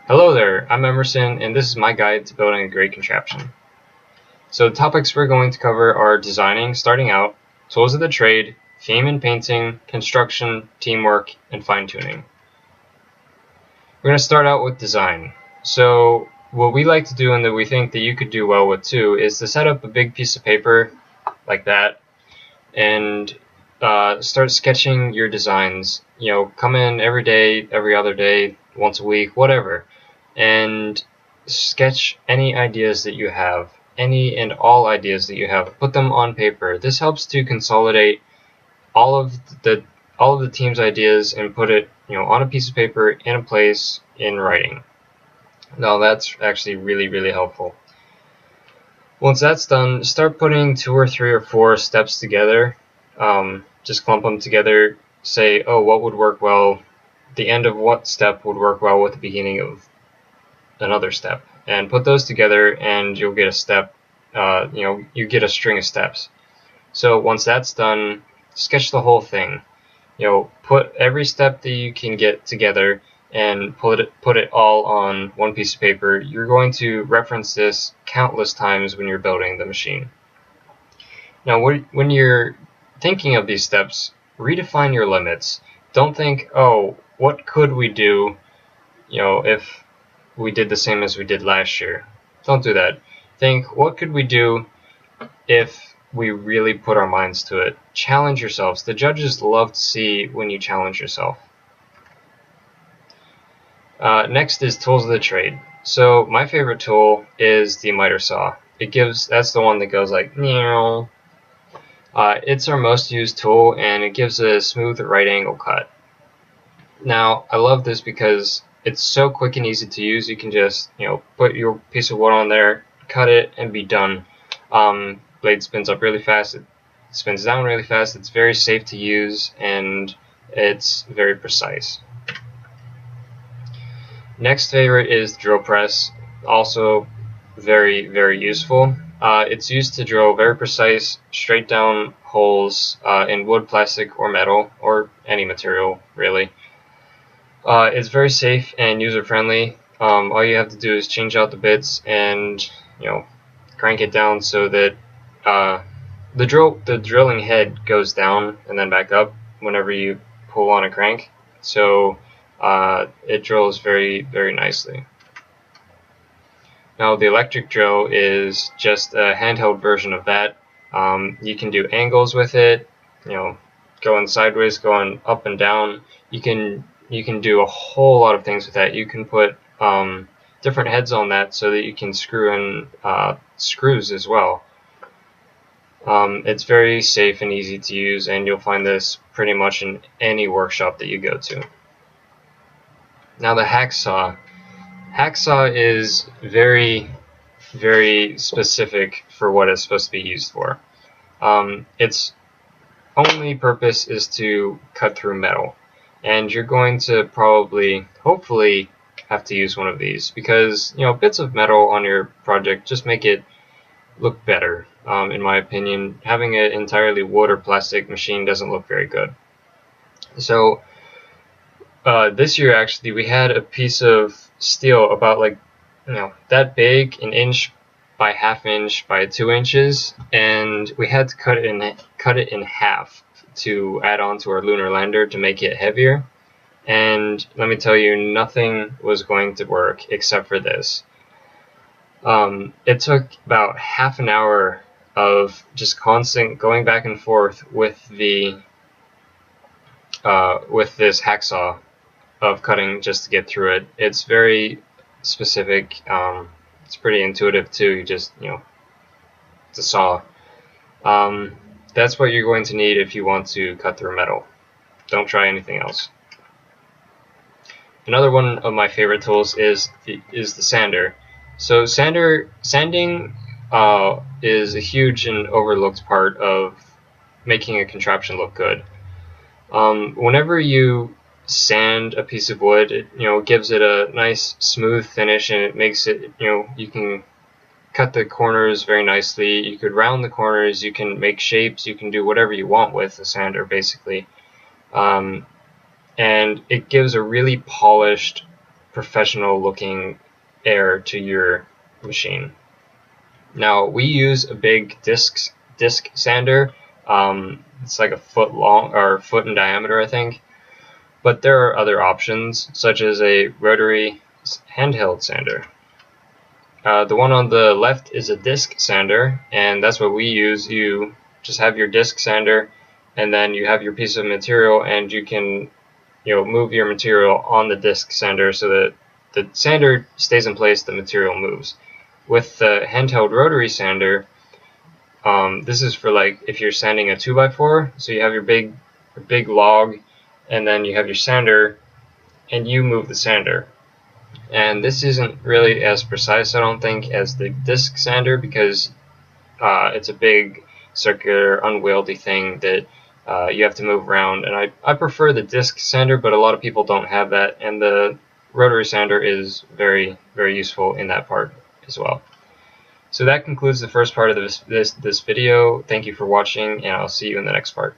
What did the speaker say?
Hello there, I'm Emerson, and this is my guide to building a great contraption. So the topics we're going to cover are designing, starting out, tools of the trade, theme and painting, construction, teamwork, and fine-tuning. We're going to start out with design. So what we like to do, and that we think that you could do well with too, is to set up a big piece of paper like that and start sketching your designs. You know, come in every day, every other day, once a week, whatever, and sketch any ideas that you have, any and all ideas that you have. Put them on paper. This helps to consolidate all of the team's ideas and put it, on a piece of paper in a place in writing. Now that's actually really helpful. Once that's done, start putting 2 or 3 or 4 steps together. Just clump them together. Say, oh, what would work well? The end of what step would work well with the beginning of another step, and put those together, and you'll get a step. You get a string of steps. So once that's done, sketch the whole thing. Put every step that you can get together and put it all on one piece of paper. You're going to reference this countless times when you're building the machine. Now, when you're thinking of these steps, redefine your limits. Don't think, oh, what could we do, if we did the same as we did last year. Don't do that. Think, what could we do if we really put our minds to it? Challenge yourselves. The judges love to see when you challenge yourself. Next is tools of the trade. So my favorite tool is the miter saw. That's the one that goes like, meow. It's our most used tool, and it gives a smooth right angle cut. Now, I love this because it's so quick and easy to use. You can just, put your piece of wood on there, cut it, and be done. Blade spins up really fast. It spins down really fast. It's very safe to use, and it's very precise. Next favorite is drill press. Also very useful. It's used to drill very precise, straight down holes in wood, plastic, or metal, or any material, really. It's very safe and user-friendly. All you have to do is change out the bits and, crank it down so that the drilling head goes down and then back up whenever you pull on a crank. So it drills very nicely. Now the electric drill is just a handheld version of that. You can do angles with it, going sideways, going up and down. You can do a whole lot of things with that. You can put different heads on that so that you can screw in screws as well. It's very safe and easy to use, and you'll find this pretty much in any workshop that you go to. Now the hacksaw. Hacksaw is very specific for what it's supposed to be used for. Its only purpose is to cut through metal, and you're going to hopefully have to use one of these because bits of metal on your project just make it look better. In my opinion, having an entirely wood or plastic machine doesn't look very good. So this year actually we had a piece of steel about that big, 1 inch by 1/2 inch by 2 inches, and we had to cut it in half to add on to our lunar lander to make it heavier. And let me tell you, nothing was going to work except for this. It took about 1/2 an hour of just constant going back and forth with this hacksaw of cutting just to get through it. It's very specific. It's pretty intuitive too. You just, it's a saw. That's what you're going to need if you want to cut through metal. Don't try anything else. Another one of my favorite tools is the sander. So sanding is a huge and overlooked part of making a contraption look good. Whenever you sand a piece of wood, it gives it a nice smooth finish, and it makes it, you can cut the corners very nicely. You could round the corners, you can make shapes, you can do whatever you want with a sander basically. And it gives a really polished professional looking air to your machine. Now we use a big disc sander. It's like a foot long or foot in diameter, I think. But there are other options, such as a rotary handheld sander. The one on the left is a disc sander, and that's what we use. You just have your disc sander, and then you have your piece of material, and you can, move your material on the disc sander so that the sander stays in place, the material moves. With the handheld rotary sander, this is for like if you're sanding a 2x4, so you have your big log, and then you have your sander, and you move the sander. And this isn't really as precise, I don't think, as the disc sander, because it's a big circular unwieldy thing that you have to move around, and I prefer the disc sander, but a lot of people don't have that, and the rotary sander is very, very useful in that part as well. So that concludes the first part of this video. Thank you for watching, and I'll see you in the next part.